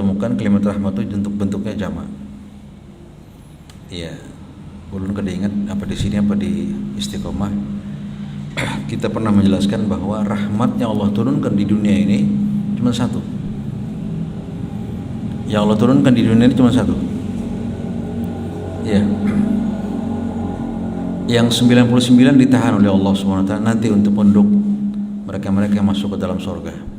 temukan kalimat rahmat itu bentuknya jamak. Iya. Ulun kada ingat apa di sini apa di Istiqomah. Kita pernah menjelaskan bahwa rahmatnya Allah turunkan di dunia ini cuma satu. Yang Allah turunkan di dunia ini cuma satu. Ya. Yang 99 ditahan oleh Allah SWT nanti untuk penduduk mereka-mereka yang masuk ke dalam surga.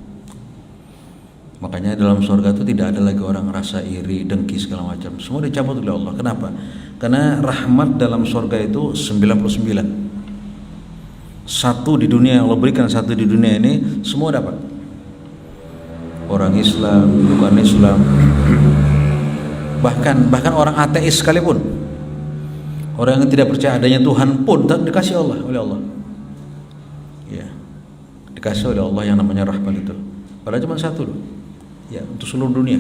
Makanya dalam surga itu tidak ada lagi orang rasa iri, dengki segala macam. Semua dicabut oleh Allah. Kenapa? Karena rahmat dalam surga itu 99. Satu di dunia yang Allah berikan, satu di dunia ini semua dapat. Orang Islam, bukan Islam, bahkan orang ateis sekalipun, orang yang tidak percaya adanya Tuhan pun dikasih Allah oleh Allah. Ya, dikasih oleh Allah yang namanya rahmat itu. Padahal cuma satu loh. Ya, untuk seluruh dunia.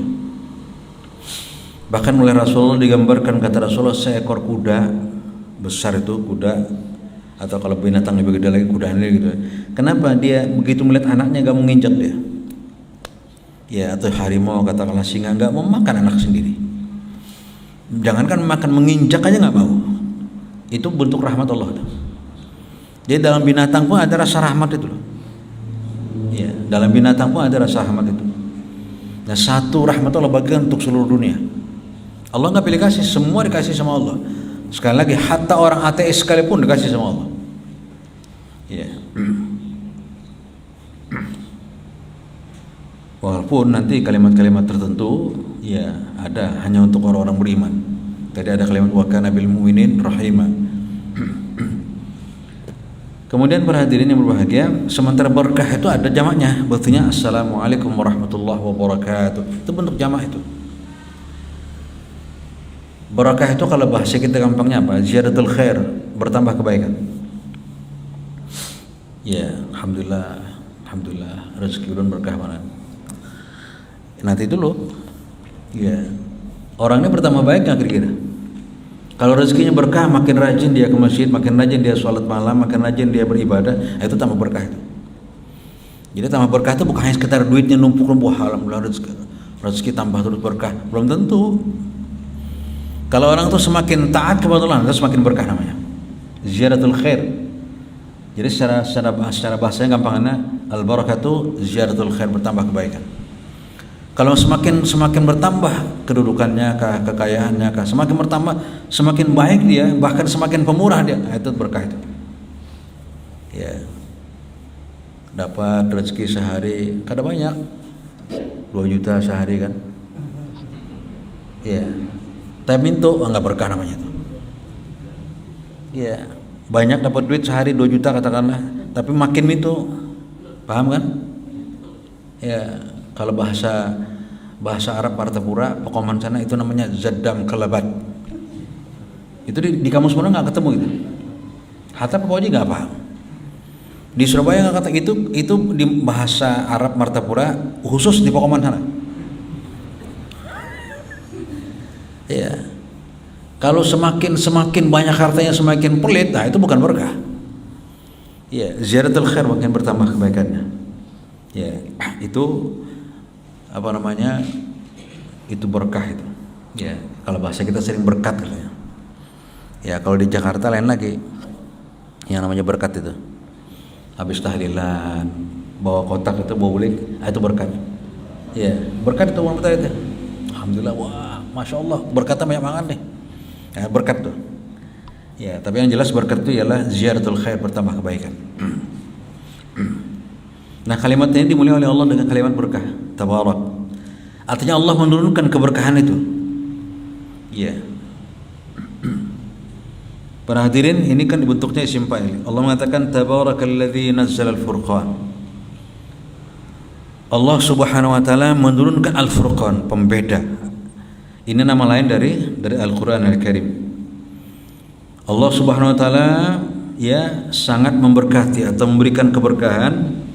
Bahkan oleh Rasulullah digambarkan, kata Rasulullah, seekor kuda besar itu, kuda atau kalau binatang lebih gede lagi kuda ini gitu. Kenapa dia begitu melihat anaknya gak mau nginjak dia? Ya, atau harimau katakanlah singa gak mau makan anak sendiri. Jangankan makan, menginjak aja gak mau. Itu bentuk rahmat Allah itu. Jadi dalam binatang pun ada rasa rahmat itu loh. Ya, dalam binatang pun ada rasa rahmat itu. Nah, satu rahmat Allah bagikan untuk seluruh dunia. Allah nggak pilih kasih, semua dikasih sama Allah. Sekali lagi, hatta orang ateis sekalipun dikasih sama Allah. Ya. Walaupun nanti kalimat-kalimat tertentu ya ada hanya untuk orang-orang beriman. Tadi ada kalimat wa kana bil mu'minin rahima. Kemudian para hadirin yang berbahagia, sementara berkah itu ada jamaknya, berartinya assalamualaikum warahmatullahi wabarakatuh. Itu bentuk jamak itu. Barakah itu kalau bahasa kita gampangnya apa? Ziyadatul khair, bertambah kebaikan. Ya, alhamdulillah rezeki ulun berkah mana. Nanti dulu. Ya. Orangnya bertambah baik enggak kira-kira? Kalau rezekinya berkah, makin rajin dia ke masjid, makin rajin dia sholat malam, makin rajin dia beribadah, itu tambah berkah itu. Jadi tambah berkah itu bukan hanya sekedar duitnya numpuk-numpuk, alhamdulillah rezeki tambah terus berkah, belum tentu. Kalau orang tuh semakin taat kepada Allah, itu semakin berkah namanya. Ziyadatul khair. Jadi secara bahasanya gampangnya al-barakatu ziyadatul khair, bertambah kebaikan. Kalau semakin bertambah kedudukannya, kekayaannya, semakin bertambah, semakin baik dia, bahkan semakin pemurah dia, itu berkah itu. Ya, dapat rezeki sehari, kada banyak, 2 juta sehari kan? Ya, tapi itu enggak berkah namanya itu. Ya, banyak dapat duit sehari 2 juta katakanlah, tapi makin itu, paham kan? Ya. Kalau bahasa Arab Partapura, Pekoman sana itu namanya zadam kelabat. Itu di kamus mana nggak ketemu itu. Hatta pokoknya nggak paham. Di Surabaya nggak kata itu di bahasa Arab Martapura khusus di Pekoman sana. Ya. Kalau semakin banyak hartanya semakin pelit, nah itu bukan berkah. Ya, ziyadatul khair, makin bertambah kebaikannya. Ya, itu apa namanya, itu berkah itu. Ya, kalau bahasa kita sering berkat katanya. Ya, kalau di Jakarta lain lagi yang namanya berkat itu. Habis tahlilan bawa kotak itu, bawa bulik, itu berkat. Ya, berkat itu orang itu. Alhamdulillah, wah, masya Allah, berkatnya banyak banget nih. Ya, berkat tuh. Ya, tapi yang jelas berkat itu ialah ziyaratul khair, bertambah kebaikan. Nah, kalimat ini dimulai oleh Allah dengan kalimat berkah, tabarak. Artinya Allah menurunkan keberkahan itu. Ya. Para hadirin, ini kan bentuknya isim fa'il. Allah mengatakan tabarakalladzi nazzala al-furqan. Allah Subhanahu wa taala menurunkan al-furqan, pembeda. Ini nama lain dari Al-Qur'an Al-Karim. Allah Subhanahu wa taala ya sangat memberkati atau memberikan keberkahan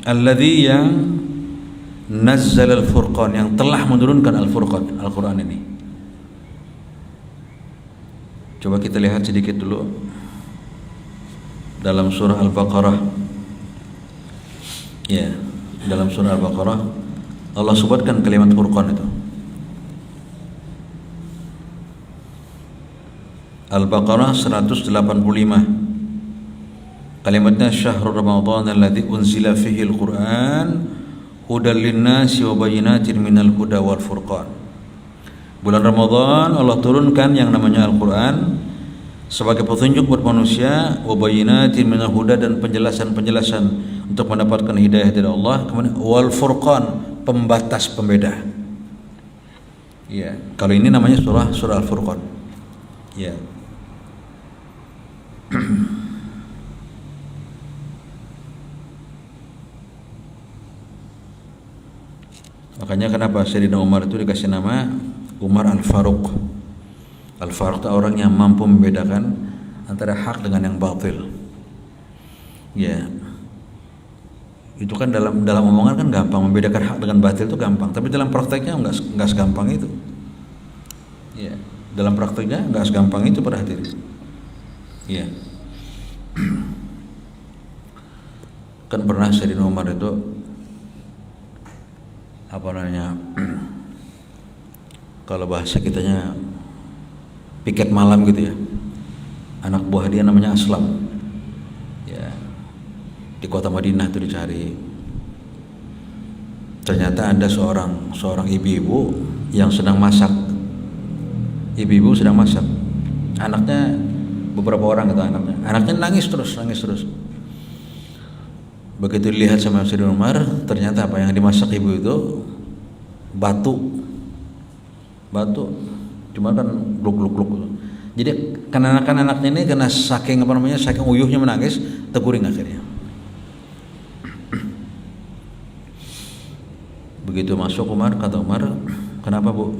alladzi yang nazzal al-furqan, yang telah menurunkan al-furqan, Al-Qur'an ini. Coba kita lihat sedikit dulu dalam surah Al-Baqarah. Ya, dalam surah Al-Baqarah Allah sebutkan kalimat Furqan itu. Al-Baqarah 185. Kalimatnya syahrul Ramadan alladzi unzila fihi al-Qur'an hudal lin-nasi wa bayyinatin minal huda wal furqan. Bulan Ramadan Allah turunkan yang namanya Al-Qur'an sebagai petunjuk buat manusia, wa bayyinatin minal huda, dan penjelasan-penjelasan untuk mendapatkan hidayah dari Allah, kemudian wal furqan, pembatas, pembeda. Ya, kalau ini namanya surah Al-Furqan. Ya. Makanya kenapa Sayyidina Umar itu dikasih nama Umar Al-Faruq. Al-Faruq itu orang yang mampu membedakan antara hak dengan yang batil. Ya. Itu kan dalam omongan kan gampang, membedakan hak dengan batil itu gampang, tapi dalam prakteknya enggak segampang itu. Ya, dalam prakteknya enggak segampang itu para hadirin. Ya. Kan pernah Sayyidina Umar itu kalau bahasa kitanya piket malam gitu ya. Anak buah dia namanya Aslam. Ya. Di kota Madinah itu dicari. Ternyata ada seorang ibu-ibu yang sedang masak. Ibu-ibu sedang masak. Anaknya beberapa orang gitu anaknya. Anaknya nangis terus. Begitu dilihat sama Sayyidina Umar, ternyata apa yang dimasak ibu itu batu, cuma kan gluk. Jadi anaknya ini karena saking uyuhnya menangis, teguring akhirnya. Begitu masuk Umar, kata Umar, kenapa Bu?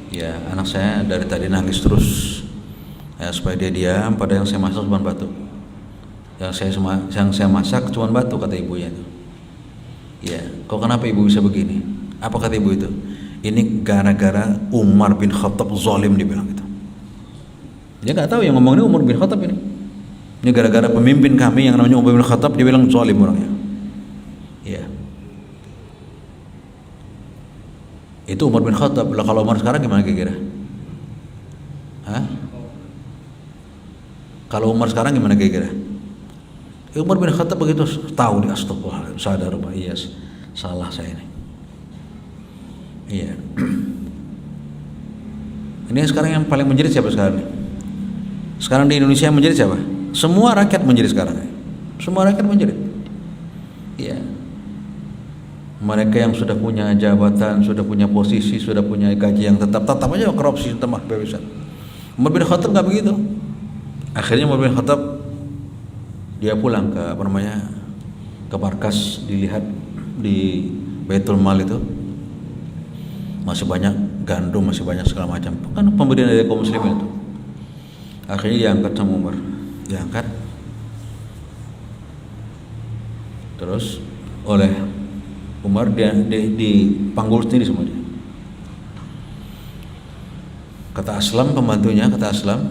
Ya anak saya dari tadi nangis terus, ya, supaya dia diam, pada yang saya masak cuma batu. Yang saya masak cuma batu, kata ibunya itu. Ya, kok kenapa ibu bisa begini? Apa kata ibu itu? Ini gara-gara Umar bin Khattab zalim, dibilang gitu. Dia nggak tahu yang ngomong ini Umar bin Khattab ini. Ini gara-gara pemimpin kami yang namanya Umar bin Khattab, dia bilang zalim orangnya. Ya. Itu Umar bin Khattab. Lah kalau Umar sekarang gimana kira-kira? Hah? Kalau Umar sekarang gimana kira-kira? Umar bin Khattab begitu tahu dia, astagfirullah, sadar, iya salah saya ini. Iya. Ini sekarang yang paling menjerit siapa sekarang? Sekarang di Indonesia yang menjerit siapa? Semua rakyat menjerit sekarang. Semua rakyat menjerit. Iya. Mereka yang sudah punya jabatan, sudah punya posisi, sudah punya gaji yang tetap aja korupsi tambah bebasan. Umar bin Khattab nggak begitu. Akhirnya Umar bin Khattab dia pulang ke markas, dilihat di Baitul Mal itu masih banyak gandum, masih banyak segala macam, kan pemberian dari kaum muslimin itu. Akhirnya diangkat sama Umar, diangkat terus oleh Umar, dia dipanggul sendiri sama dia. Kata Aslam, pembantunya, kata Aslam,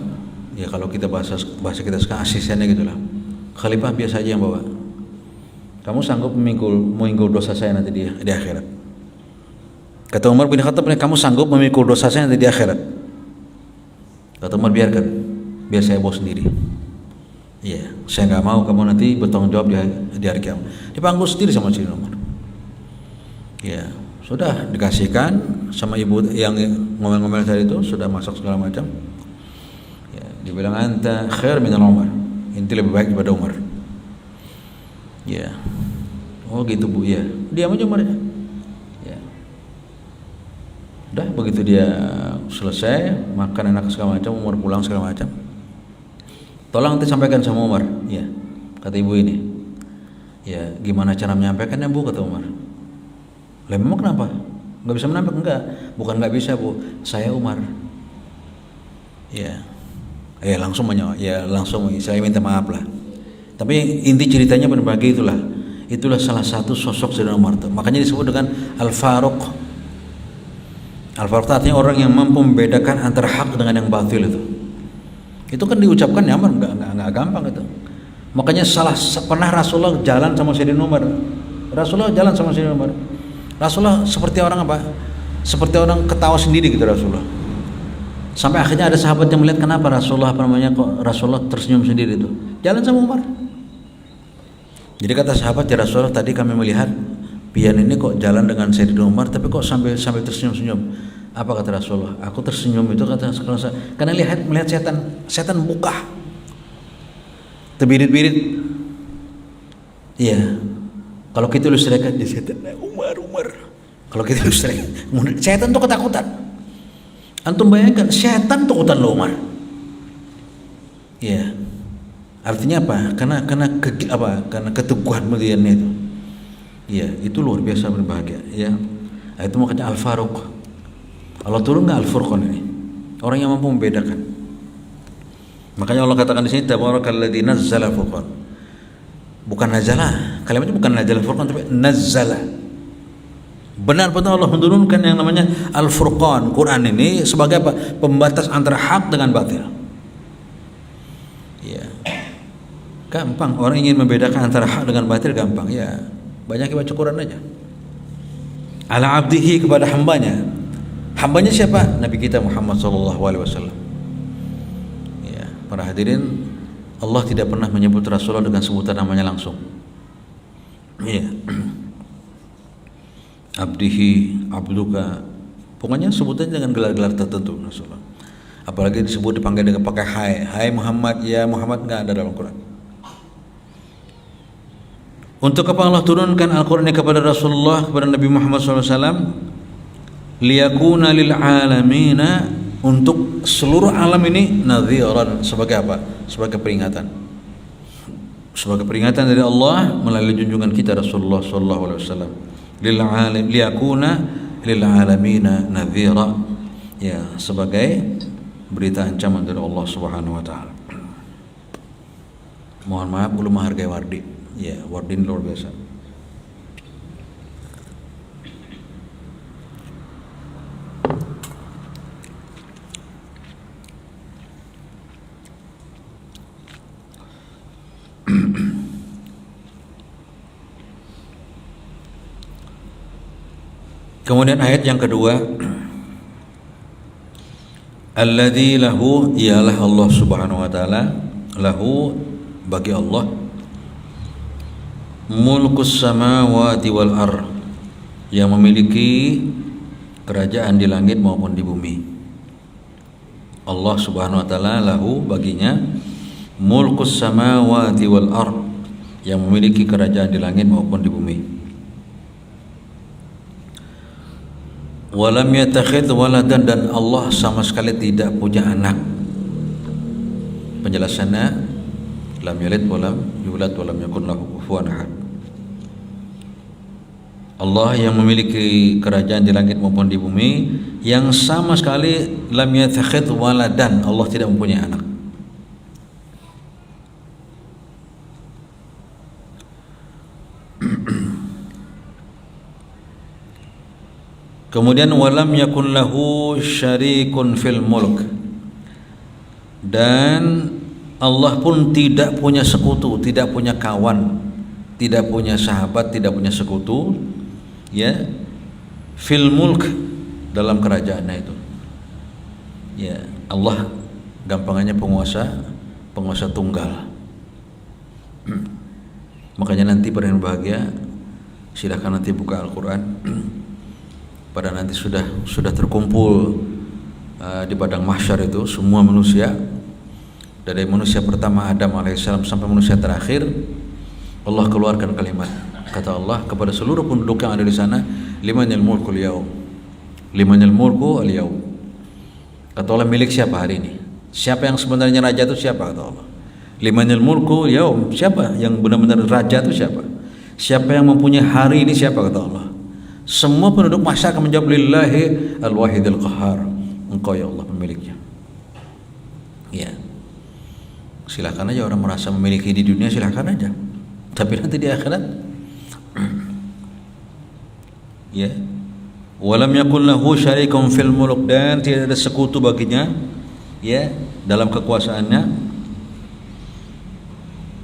ya kalau kita bahasa kita sekarang asistennya gitulah, Khalifah biasa aja yang bawa. Kamu sanggup memikul dosa saya nanti di akhirat? Kata Umar bin Khattab, kamu sanggup memikul dosa saya nanti di akhirat? Kata Umar, biarkan, biar saya bawa sendiri. Iya, saya nggak mau kamu nanti bertanggung jawab di hari kiamat. Dipanggul sendiri sama Sayyidina Umar. Ya, sudah dikasihkan sama ibu yang ngomel-ngomel tadi itu, sudah masak segala macam. Ya, dibilang anta khair min Umar. Inti lebih baik daripada Umar. Ya. Oh gitu Bu, ya. Diam aja Umar. Ya. Udah begitu dia selesai makan enak segala macam, Umar pulang segala macam. Tolong nanti sampaikan sama Umar. Ya. Kata ibu ini. Ya, gimana cara menyampaikannya Bu, kata Umar. Lah memang kenapa? Enggak bisa menyampaikan? Enggak. Bukan enggak bisa Bu, saya Umar. Ya. Langsung saya minta maaf lah. Tapi inti ceritanya berbagi itulah salah satu sosok Sayyidina Umar. Makanya disebut dengan Al-Faruq. Al-Faruq artinya orang yang mampu membedakan antara hak dengan yang batil itu. Itu kan diucapkan nyaman, enggak gampang itu. Makanya pernah Rasulullah jalan sama Sayyidina Umar. Rasulullah seperti orang apa? Seperti orang ketawa sendiri gitu Rasulullah. Sampai akhirnya ada sahabat yang melihat, kenapa Rasulullah kok Rasulullah tersenyum sendiri itu. Jalan sama Umar. Jadi kata sahabat, ya Rasulullah, tadi kami melihat pian ini kok jalan dengan Sayyidina Umar tapi kok sampai tersenyum-senyum. Apa kata Rasulullah? Aku tersenyum itu karena melihat setan buka. Terbirit-birit. Iya. Kalau kita ilustrasikan di setan, Umar. Kalau kita ilustrasikan, setan tuh ketakutan. Antum bayangkan, setan takutan lo Umar. Iya. Artinya apa? Karena keteguhan mulianya itu. Iya, itu luar biasa berbahagia. Ya. Itu makanya Al-Faruq. Allah turun nggak Al-Furqan ini? Orang yang mampu membedakan. Makanya Allah katakan di sini, Tabarakalladzi nazzala furqan. Bukan nazala. Kalimatnya bukan nazala furqan, tapi nazzala. Benar-benar Allah menurunkan yang namanya Al-Furqan. Quran ini sebagai apa? Pembatas antara hak dengan batil. Ya. Gampang, orang ingin membedakan antara hak dengan batil gampang. Ya, banyak baca Quran aja. Ala abdihi, kepada hambanya. Hambanya siapa? Nabi kita Muhammad SAW. Ya, para hadirin, Allah tidak pernah menyebut Rasulullah dengan sebutan namanya langsung. Ya. Abdihi, abduka, pokoknya sebutannya dengan gelar-gelar tertentu Rasulullah. Apalagi disebut dipanggil dengan pakai hai Muhammad, ya Muhammad, nggak ada dalam Quran. Untuk apa Allah turunkan Al-Quran ini kepada Rasulullah, kepada Nabi Muhammad SAW? Liyakuna lil alamina, untuk seluruh alam ini, nadhiran, sebagai apa? Sebagai peringatan. Sebagai peringatan dari Allah melalui junjungan kita Rasulullah SAW. Liyakuna lil alamina nadhira, ya, sebagai berita ancaman dari Allah Subhanahu wa taala. Mohon maaf belum menghargai Wardi. Ya, Wardi ini luar biasa. Kemudian ayat yang kedua, alladzi lahu, ialah Allah Subhanahu wa taala, lahu, bagi Allah, mulkus samawati wal ar, yang memiliki kerajaan di langit maupun di bumi. Allah Subhanahu wa taala, lahu, baginya, mulkus samawati wal ar, yang memiliki kerajaan di langit maupun di bumi. Walam yatakhidz waladan, dan Allah sama sekali tidak punya anak. Penjelasannya, lam yalid walam yulad walam yakun lahu kufuwan ahad. Allah yang memiliki kerajaan di langit maupun di bumi, yang sama sekali lam yatakhidz waladan, Allah tidak mempunyai anak. Kemudian walam yakun lahu syarikun fil mulk, dan Allah pun tidak punya sekutu, tidak punya kawan, tidak punya sahabat, tidak punya sekutu, ya, fil mulk, dalam kerajaannya itu. Ya, Allah gampangannya penguasa tunggal. Makanya nanti pada yang bahagia, silahkan nanti buka Al-Quran. Pada nanti sudah terkumpul di padang mahsyar itu semua manusia, dari manusia pertama Adam alaihissalam sampai manusia terakhir. Allah keluarkan kalimat, kata Allah kepada seluruh penduduk yang ada di sana, limanil mulku al-yaum, limanil mulku al-yaum. Kata Allah, milik siapa hari ini? Siapa yang sebenarnya raja itu siapa? Kata Allah, limanil mulku al-yaum, siapa yang benar-benar raja itu siapa? Siapa yang mempunyai hari ini siapa? Kata Allah. Semua penduduk mahsyar akan menjawab, lillahi al-wahidil qahhar, engkau ya Allah pemiliknya. Ya, silahkan aja orang merasa memiliki di dunia, silahkan aja, tapi nanti di akhirat, ya, walam yakun lahu syarikun fil mulk, dan tidak ada sekutu baginya, ya, dalam kekuasaannya.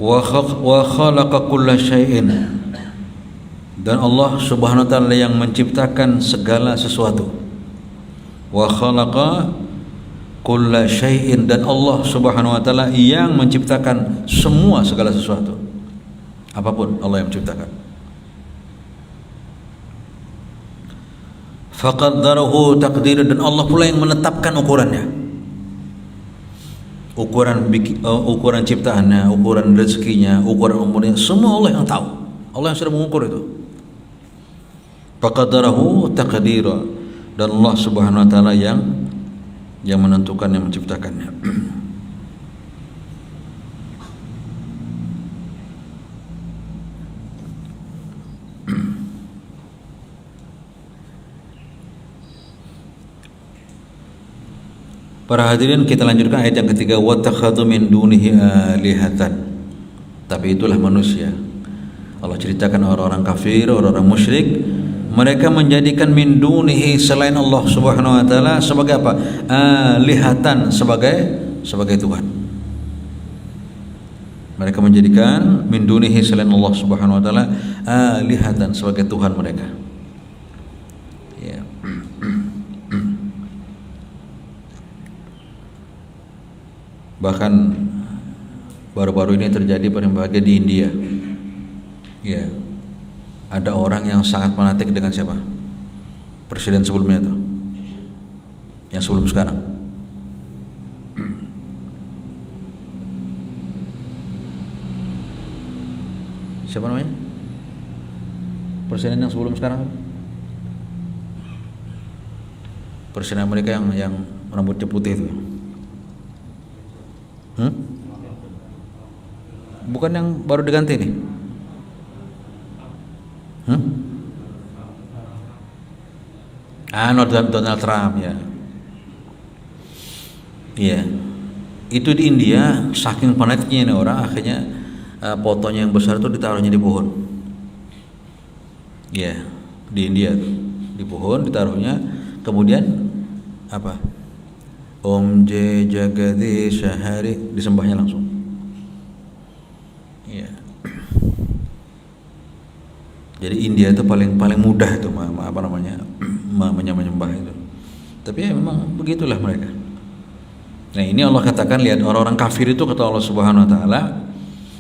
Wa khalaqa kulla syai'in, Dan Allah Subhanahu wa taala yang menciptakan segala sesuatu. Wa khalaqa kulla syai'in, dan Allah Subhanahu wa taala yang menciptakan semua segala sesuatu. Apapun Allah yang menciptakan. Faqaddarahu taqdira, dan Allah pula yang menetapkan ukurannya. Ukuran ciptaannya, ukuran rezekinya, ukuran umurnya, semua Allah yang tahu. Allah yang sudah mengukur itu. Faqaddarahu taqdira, dan Allah Subhanahu wa taala yang menentukan, yang menciptakannya. Para hadirin, kita lanjutkan ayat yang ketiga. Wattakhadhu min dunihi alihatan. Tapi itulah manusia. Allah ceritakan orang-orang kafir, orang-orang musyrik, mereka menjadikan min dunihi, selain Allah Subhanahu wa taala, sebagai apa? Alihatan, sebagai Tuhan. Mereka menjadikan min dunihi, selain Allah Subhanahu wa taala, alihatan, sebagai Tuhan mereka. Ya. Bahkan baru-baru ini terjadi berbahagia di India. Ya, ada orang yang sangat fanatik dengan siapa? Presiden sebelumnya itu, yang sebelum sekarang. Siapa namanya? Presiden yang sebelum sekarang? Presiden Amerika yang rambutnya putih itu. Bukan yang baru diganti nih? Donald Trump, ya. Iya. Itu di India, saking fanatiknya ini orang, akhirnya fotonya yang besar itu ditaruhnya di pohon. Iya, di India tuh. Di pohon ditaruhnya, kemudian apa? Om J Jagadish Hari, disembahnya langsung. Iya. Jadi India itu paling mudah itu menyembah itu. Tapi ya memang begitulah mereka. Nah, ini Allah katakan, lihat orang-orang kafir itu, kata Allah Subhanahu wa taala,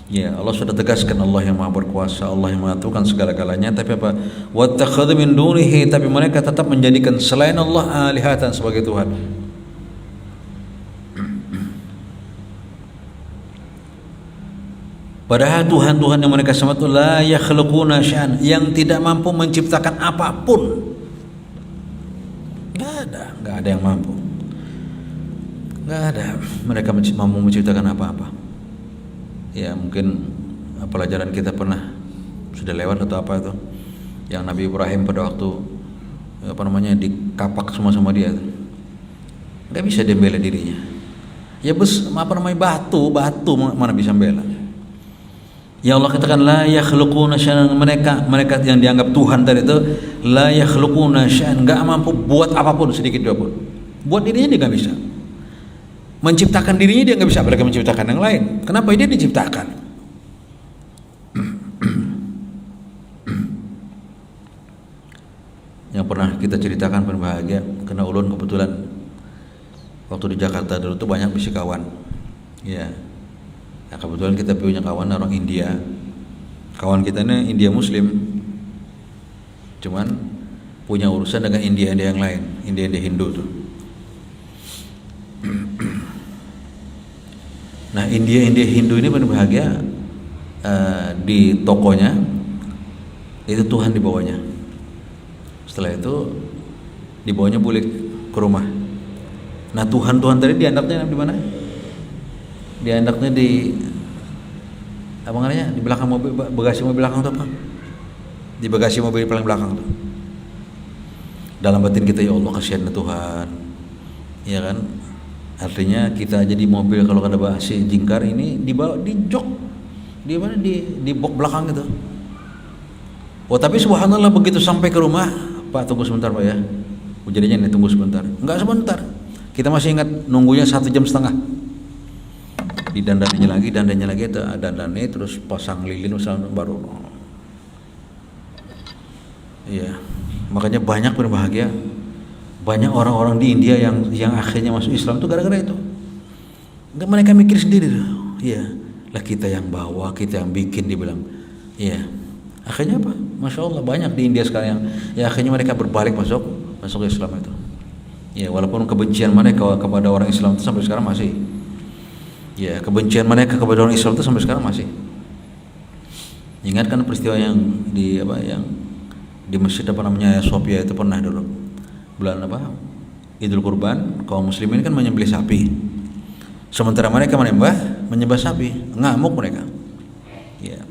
ya Allah sudah tegaskan, Allah yang Maha berkuasa, Allah yang menentukan segala-galanya. Tapi apa? Wattakhadhu min dunihi, tapi mereka tetap menjadikan selain Allah alihatan, sebagai Tuhan. Padahal Tuhan-Tuhan yang mereka sembah itu la yakhluquna syai'an, yang tidak mampu menciptakan apapun. Enggak ada yang mampu. Enggak ada mereka mampu menciptakan apa-apa. Ya, mungkin pelajaran kita pernah sudah lewat atau apa itu, yang Nabi Ibrahim pada waktu dikapak semua sama dia. Enggak bisa dia bela dirinya. Ya batu mana bisa bela. Ya Allah katakan la yakhluquna syai'an, mereka yang dianggap Tuhan tadi itu la yakhluquna syai'an, enggak mampu buat apapun sedikit pun. Buat dirinya dia enggak bisa. Menciptakan dirinya dia enggak bisa, mereka menciptakan yang lain. Kenapa dia diciptakan? Yang pernah kita ceritakan berbahagia, karena ulun kebetulan waktu di Jakarta dulu tuh banyak fisikawan. Ya. Nah, kebetulan kita punya kawan orang India. Kawan kita ini India Muslim, cuman punya urusan dengan India yang lain, India Hindu tuh. Nah, India Hindu ini berbahagia, di tokonya itu Tuhan di bawahnya. Setelah itu dibawanya balik ke rumah. Nah, Tuhan tadi diandaknya di mana? Diandaknya di di belakang mobil, bagasi mobil belakang itu apa? Di bagasi mobil paling belakang tuh. Dalam batin kita, ya Allah kasihan Tuhan, ya kan? Artinya kita aja di mobil kalau ada bagasi jingkar ini dibawa di jok, di box belakang gitu. Oh, tapi subhanallah begitu sampai ke rumah, Pak tunggu sebentar Pak ya. Jadinya nih tunggu sebentar. Enggak sebentar. Kita masih ingat nunggunya 1,5 jam. Dandanya lagi itu dandannya, terus pasang lilin misalnya, baru Iya. Makanya banyak berbahagia, banyak orang-orang di India yang akhirnya masuk Islam itu gara-gara itu. Enggak, mereka mikir sendiri tuh. Iya. Lah kita yang bawa, kita yang bikin, dibilang. Iya. Akhirnya apa? Masya Allah banyak di India sekarang yang ya akhirnya mereka berbalik masuk Islam itu. Ya, walaupun kebencian mereka kepada orang Islam itu sampai sekarang masih. Ya, kebencian mereka kepada orang Islam itu sampai sekarang masih. Ingat kan peristiwa yang di masjid Sofia itu pernah dulu bulan Idul Kurban, kaum muslimin kan menyembelih sapi. Sementara mereka menyembah sapi, ngamuk mereka. Ya.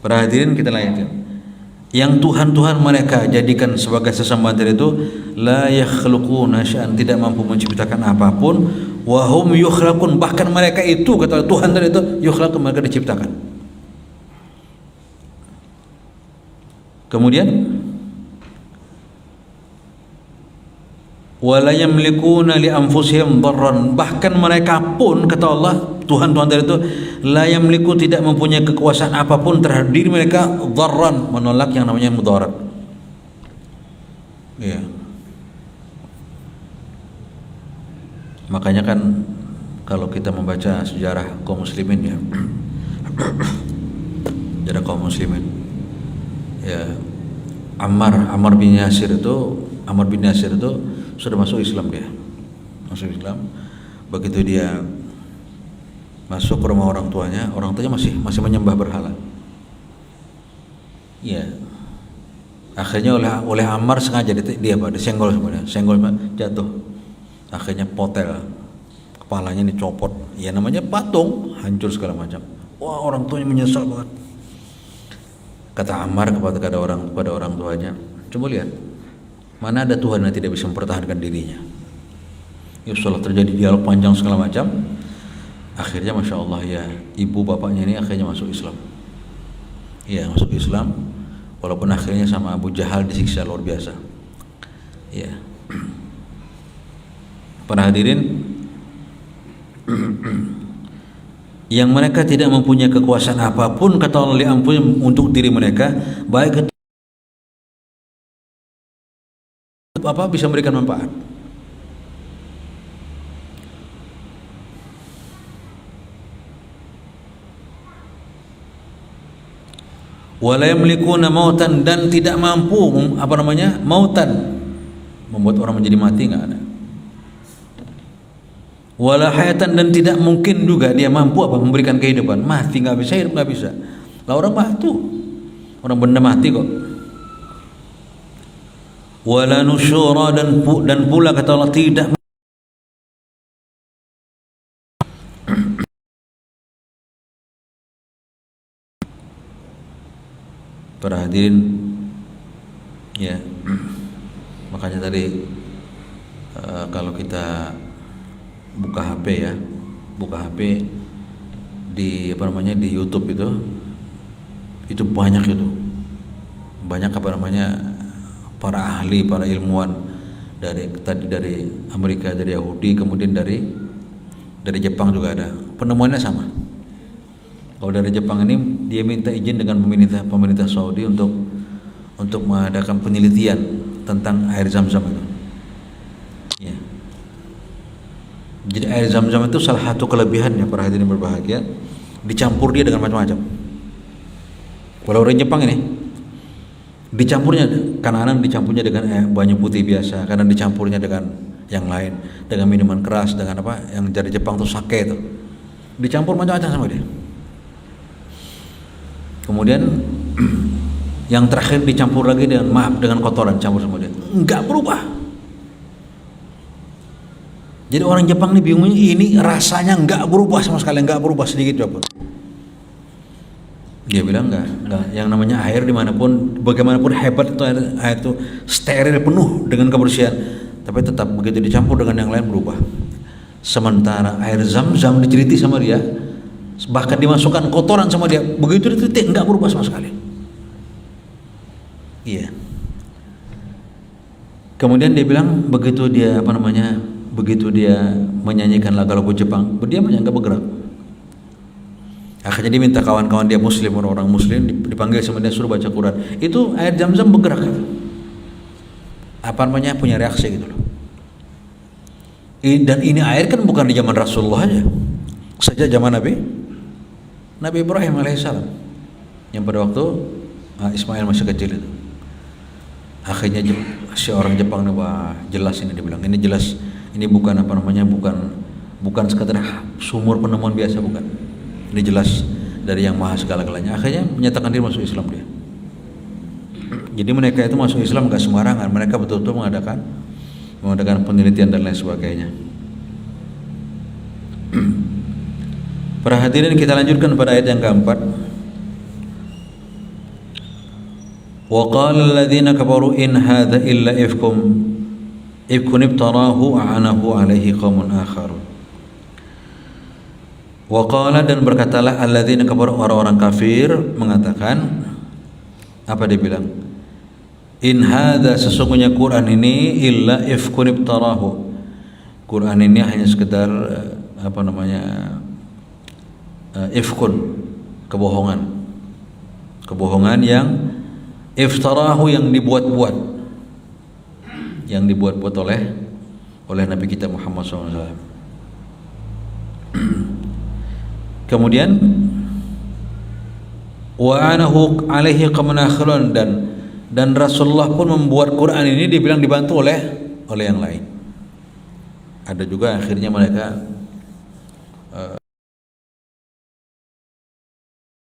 Para hadirin, kita lanjutkan. Yang Tuhan mereka jadikan sebagai sesembahan itu la yakhluquna syai'an, tidak mampu menciptakan apapun, wa hum yukhlaqun, bahkan mereka itu kata Tuhan tadi itu yukhlaqun, mereka diciptakan. Kemudian wala yamlikuna li anfusihim darran, bahkan mereka pun kata Allah Tuhan dari itu la yamliku, tidak mempunyai kekuasaan apapun terhadap diri mereka, darran, menolak yang namanya mudarat. Ya. Makanya kan kalau kita membaca sejarah kaum muslimin ya, sejarah kaum muslimin ya, Ammar bin Yasir itu sudah masuk Islam, dia masuk Islam. Begitu dia masuk ke rumah orang tuanya masih menyembah berhala. Ya, akhirnya oleh Ammar sengaja dia disenggol semuanya, jatuh. Akhirnya potel, kepalanya dicopot. Ya namanya patung, hancur segala macam. Wah, orang tuanya menyesal banget. Kata Ammar kepada orang tuanya, coba lihat, mana ada Tuhan yang tidak bisa mempertahankan dirinya. Ya, setelah terjadi dialog panjang segala macam, akhirnya masya Allah ya, ibu bapaknya ini akhirnya masuk Islam. Ya, masuk Islam, walaupun akhirnya sama Abu Jahal disiksa luar biasa. Ya. Para hadirin, yang mereka tidak mempunyai kekuasaan apapun kata Allah li'anfusihim, untuk diri mereka, baik itu apa bisa memberikan manfaat. Wala yamlikuna mautan, dan tidak mampu mautan, membuat orang menjadi mati, enggak ada. Wala hayatan, dan tidak mungkin juga dia mampu memberikan kehidupan. Mati nggak bisa, hidup nggak bisa. Lah orang orang benda mati kok. Wala nusyura, dan pula kata Allah tidak para hadirin ya. Makanya tadi kalau kita buka HP di di YouTube itu banyak para ahli, para ilmuwan dari Amerika, dari Yahudi, kemudian dari Jepang juga ada. Penemuannya sama. Kalau dari Jepang ini dia minta izin dengan pemerintah Saudi untuk mengadakan penelitian tentang air Zam-Zam itu. Ya. Jadi air Zam-Zam itu salah satu kelebihannya, para hadirin berbahagia, dicampur dia dengan macam-macam. Kalau orang Jepang ini kadang-kadang dicampurnya dengan banyu putih biasa, kadang dicampurnya dengan yang lain, dengan minuman keras, dengan yang dari Jepang tuh sake itu, dicampur macam-macam sama dia. Kemudian yang terakhir dicampur lagi dengan kotoran, campur sama dia, enggak berubah. Jadi orang Jepang ini bingungnya, ini rasanya enggak berubah sama sekali, enggak berubah sedikit pun. Dia bilang enggak. Yang namanya air dimanapun, bagaimanapun hebat itu air itu steril, penuh dengan kebersihan, tapi tetap begitu dicampur dengan yang lain berubah. Sementara air Zam-Zam diceliti sama dia, bahkan dimasukkan kotoran sama dia, begitu diteliti enggak berubah sama sekali. Iya. Kemudian dia bilang begitu dia menyanyikan lagu Jepang, berdiam aja, enggak bergerak. Akhirnya dia minta kawan-kawan dia muslim, orang-orang muslim dipanggil sama dia, suruh baca Quran. Itu air Zam-Zam bergerak gitu. Apa namanya, punya reaksi gitu loh. Dan ini air kan bukan di zaman Rasulullah aja, sejak zaman Nabi Ibrahim alaihissalam, yang pada waktu Ismail masih kecil itu. Akhirnya si orang Jepang nih, wah jelas ini, dibilang ini jelas, ini bukan apa namanya, bukan sekadar sumur penemuan biasa, bukan. Ini jelas dari yang maha segala-galanya. Akhirnya menyatakan diri masuk Islam dia. Jadi mereka itu masuk Islam gak sembarangan, mereka betul-betul mengadakan penelitian dan lain sebagainya. Para hadirin, kita lanjutkan pada ayat yang keempat. Wa qala alladziina kafaru in hadza illa ifkum ibtarahu a'anahu alaihi qaumun akharun. Wa qala, dan berkatalah alladziina kafaru, orang-orang kafir mengatakan, apa dia bilang? In hadza, sesungguhnya Quran ini, illa ifkun ibtarahu, Quran ini hanya sekedar apa namanya, ifkun, kebohongan yang iftarahu, yang dibuat-buat oleh Nabi kita Muhammad SAW. Kemudian wa'anahu alaihi qaumun akharun, dan Rasulullah pun membuat Quran ini dibilang dibantu oleh yang lain. Ada juga akhirnya mereka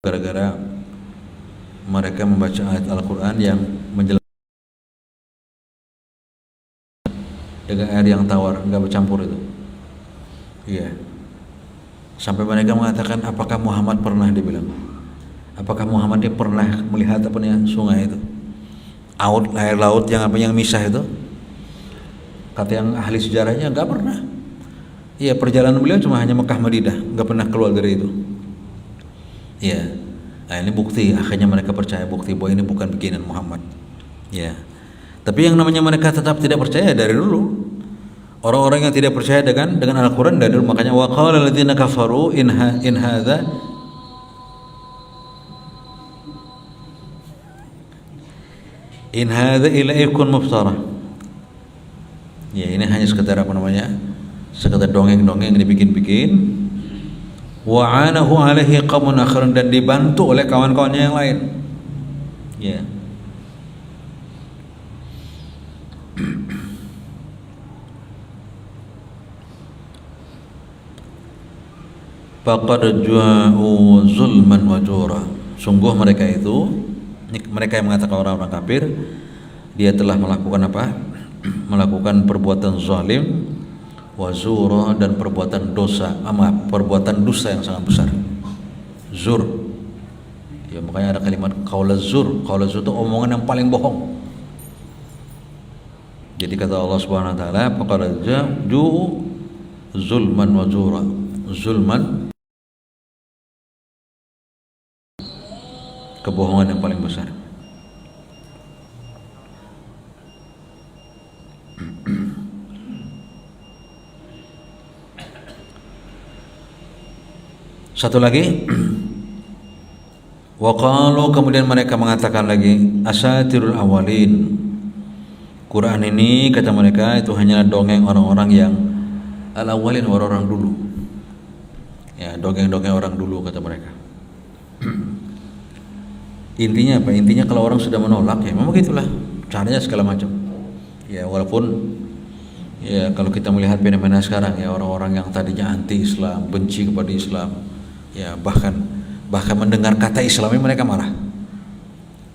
gara-gara mereka membaca ayat Al-Quran yang menjelaskan dengan air yang tawar, nggak bercampur itu. Iya. Sampai mereka mengatakan, apakah Muhammad pernah, dibilang, apakah Muhammad dia pernah melihat apa namanya sungai itu, air laut yang misah itu? Kata yang ahli sejarahnya, nggak pernah. Iya, perjalanan beliau cuma hanya Mekah Madinah, nggak pernah keluar dari itu. Iya. Nah, ini bukti, akhirnya mereka percaya, bukti bahwa ini bukan bikinan Muhammad. Ya. Tapi yang namanya mereka tetap tidak percaya dari dulu. Orang-orang yang tidak percaya dengan Al-Quran dari dulu. Makanya wa qala alladziina kafaru in hadza illa ifkun muftara. Ya, ini hanya sekedar apa namanya, sekedar dongeng-dongeng yang dibikin-bikin. Wa'anahu alaihi qaumun akharun, dan dibantu oleh kawan-kawannya yang lain. Ya. Faqad ja'u zulman wa jura. Sungguh mereka itu, mereka yang mengatakan orang-orang kafir, dia telah melakukan apa? Melakukan perbuatan zalim, wazura, dan perbuatan dosa, perbuatan dusta yang sangat besar. Zur. Ya, makanya ada kalimat qaulaz zur. Qaulaz zur itu omongan yang paling bohong. Jadi kata Allah Subhanahu wa taala, faqad ja'u zulman wazura. Zulman, kebohongan yang paling besar. Satu lagi, waqalu, kemudian mereka mengatakan lagi, asatirul awalin. Quran ini, kata mereka, itu hanya dongeng orang-orang yang al-awwalin, orang-orang dulu. Ya, dongeng-dongeng orang dulu, kata mereka. Intinya apa? Intinya kalau orang sudah menolak, ya memang begitulah caranya segala macam. Ya, walaupun ya kalau kita melihat fenomena sekarang, ya orang-orang yang tadinya anti Islam, benci kepada Islam, ya bahkan mendengar kata Islami mereka marah.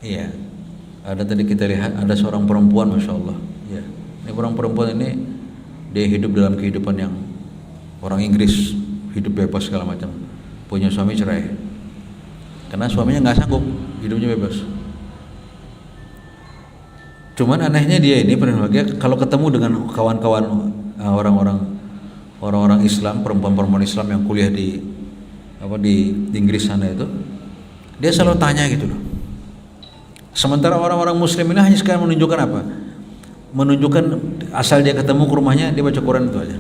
Iya. Ada tadi kita lihat ada seorang perempuan, masya Allah. Ya, ini orang perempuan ini dia hidup dalam kehidupan yang orang Inggris, hidup bebas segala macam. Punya suami cerai, karena suaminya nggak sanggup, hidupnya bebas. Cuman anehnya dia ini kalau ketemu dengan kawan-kawan orang-orang Islam, perempuan-perempuan Islam yang kuliah di Inggris sana itu, dia selalu tanya gitu loh. Sementara orang-orang Muslim ini hanya sekarang menunjukkan apa? Menunjukkan asal dia ketemu ke rumahnya, dia baca Quran itu aja.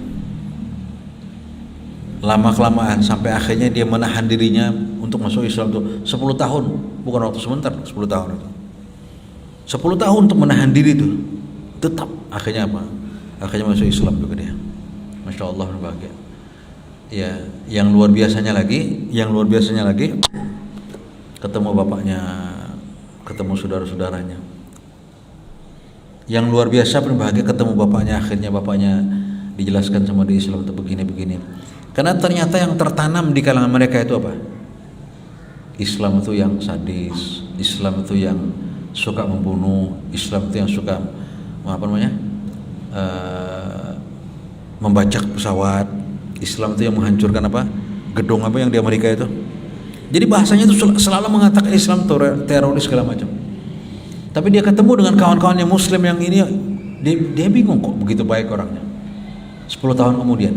lama-kelamaan sampai akhirnya dia menahan dirinya untuk masuk Islam tuh 10 tahun, bukan waktu sebentar, 10 tahun itu. 10 tahun untuk menahan diri tuh. Tetap akhirnya apa? Akhirnya masuk Islam juga dia. Masya Allah, berbahagia. Ya, yang luar biasanya lagi ketemu bapaknya, ketemu saudara-saudaranya. Yang luar biasa berbahagia ketemu bapaknya, akhirnya bapaknya dijelaskan sama di Islam untuk begini-begini. Karena ternyata yang tertanam di kalangan mereka itu apa? Islam itu yang sadis, Islam itu yang suka membunuh, Islam itu yang suka membajak pesawat, Islam itu yang menghancurkan gedung yang di Amerika itu. Jadi bahasanya itu selalu mengatakan Islam teroris segala macam. Tapi dia ketemu dengan kawan-kawannya Muslim yang ini, dia bingung kok begitu baik orangnya. 10 tahun kemudian,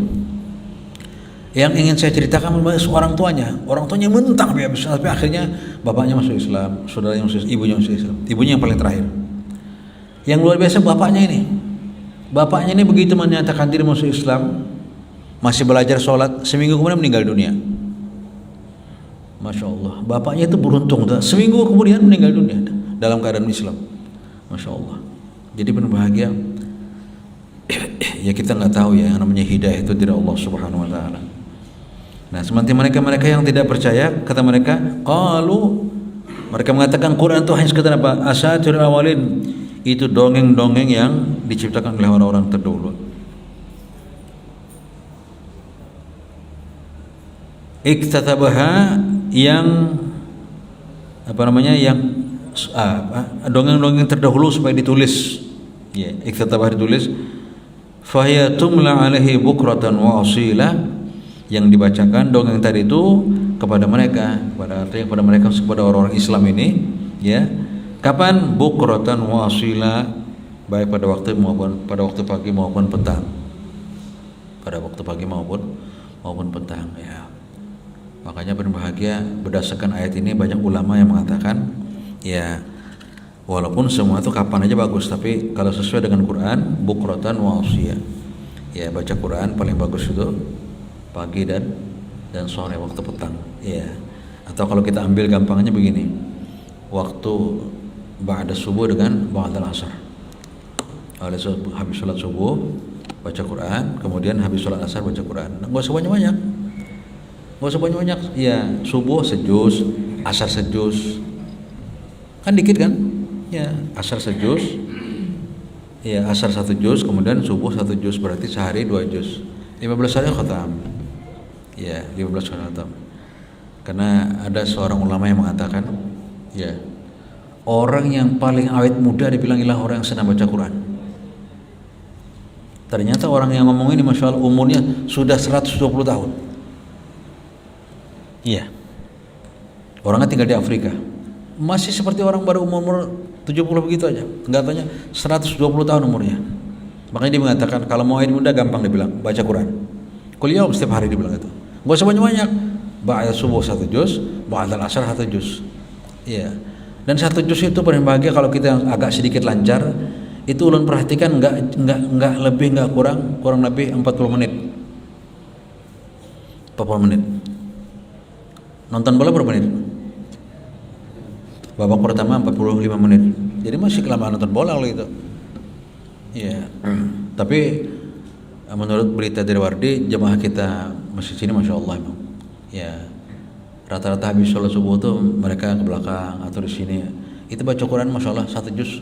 yang ingin saya ceritakan orang tuanya mentang tapi akhirnya bapaknya masuk Islam, saudaranya masuk Islam, ibunya masuk Islam, ibunya yang paling terakhir. Yang luar biasa bapaknya ini begitu menyatakan diri masuk Islam, masih belajar sholat, seminggu kemudian meninggal dunia. Masya Allah, bapaknya itu beruntung, seminggu kemudian meninggal dunia dalam keadaan Islam. Masya Allah. Jadi penuh bahagia. Ya kita nggak tahu ya, yang namanya hidayah itu dari Allah Subhanahu Wa Taala. Nah, seperti mereka yang tidak percaya, kata mereka, mereka mengatakan Quran itu hanya sekedar apa? Asatirul awalin, itu dongeng-dongeng yang diciptakan oleh orang-orang terdahulu. Iktatabaha, yang dongeng-dongeng terdahulu supaya ditulis. Ya, iktatabaha ditulis. Fahiya tumla alaihi bukratan wa asila, yang dibacakan dongeng tadi itu kepada mereka, kepada orang-orang Islam ini, ya. Kapan? Bukratan wa asila, baik pada waktu pagi maupun petang. Pada waktu pagi maupun petang, ya. Makanya berbahagia berdasarkan ayat ini banyak ulama yang mengatakan, ya, walaupun semua itu kapan aja bagus, tapi kalau sesuai dengan Quran, bukratan wa asya, ya, baca Quran paling bagus itu pagi dan sore, waktu petang, ya. Atau kalau kita ambil gampangnya begini, waktu ba'da subuh dengan ba'da asar. Habis sholat subuh baca Quran, kemudian habis sholat asar baca Quran. Nggak usah banyak, ya, subuh sejuz, asar sejuz, kan dikit kan? Ya, asar sejuz, ya, asar 1 juz, kemudian subuh 1 juz, berarti sehari 2 juz, 15 hari khatam. Ya, 15 hari khatam. Karena ada seorang ulama yang mengatakan, ya, orang yang paling awet muda dibilang ialah orang yang senang baca Quran. Ternyata orang yang ngomong ini Masya Allah umurnya sudah 120 tahun. Iya. Orangnya tinggal di Afrika. Masih seperti orang baru umur 70 begitu aja. Enggak tanya 120 tahun umurnya. Makanya dia mengatakan kalau mau awet muda gampang, dibilang baca Quran. Kuliah setiap hari dibilang itu. Enggak usah banyak-banyak. Ba'da subuh 1 juz, ba'da asar 1 juz. Iya. Dan 1 juz itu paling bahagia kalau kita agak sedikit lancar. Itu ulun perhatikan enggak lebih enggak kurang lebih 40 menit. 40 menit. Nonton bola berapa menit? Babak pertama 45 menit. Jadi masih kelamaan nonton bola kalau itu. Iya. Tapi menurut berita dari Wardi, jemaah kita masjid sini Masya Allah emang. Ya. Rata-rata habis sholat subuh tuh mereka ke belakang atau di sini. Itu baca Quran Masya Allah 1 juz.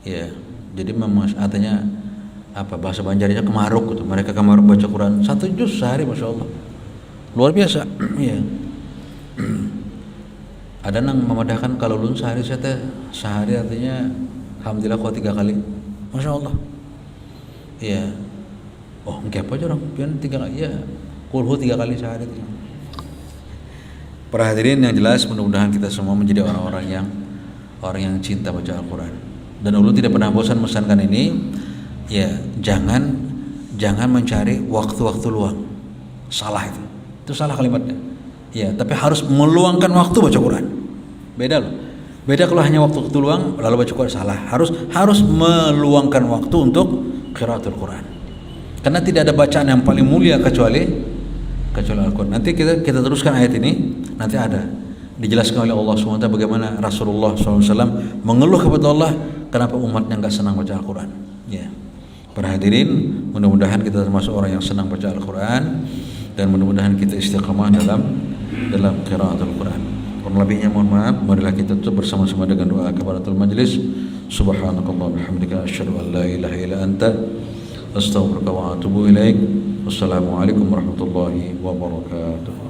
Ya. Jadi artinya bahasa Banjarnya kemaruk gitu. Mereka kemaruk baca Quran 1 juz sehari Masya Allah. Luar biasa. Iya. Ada nang memadahkan kalau ulun sehari artinya alhamdulillah kok 3 kali. Masya Allah. Iya. Oh, enggak apa aja orang, pian 3 kali ya. Kulhu 3 kali sehari. Para hadirin yang jelas, mudah-mudahan kita semua menjadi orang yang cinta baca Al-Quran. Dan ulun tidak pernah bosan memesankan ini, ya, jangan mencari waktu-waktu luang. Salah itu. Itu salah kalimatnya. Ya, tapi harus meluangkan waktu baca Quran. Beda loh. Beda kalau hanya waktu luang lalu baca Quran, salah. Harus meluangkan waktu untuk qiraatul Quran. Karena tidak ada bacaan yang paling mulia kecuali kecuali Al-Quran. Nanti kita teruskan ayat ini, nanti ada dijelaskan oleh Allah SWT bagaimana Rasulullah SAW mengeluh kepada Allah kenapa umatnya nggak senang baca Al-Quran. Ya, para hadirin, mudah-mudahan kita termasuk orang yang senang baca Al-Quran dan mudah-mudahan kita istiqamah dalam qiraatul Quran. Kurang lebihnya mohon maaf. Marilah kita tutup bersama-sama dengan doa kafaratul majlis. Subhanakallah bihamdika asyhadu an la ilaha illa anta astaghfiruka wa atubu ilaik. Wassalamualaikum warahmatullahi wabarakatuh.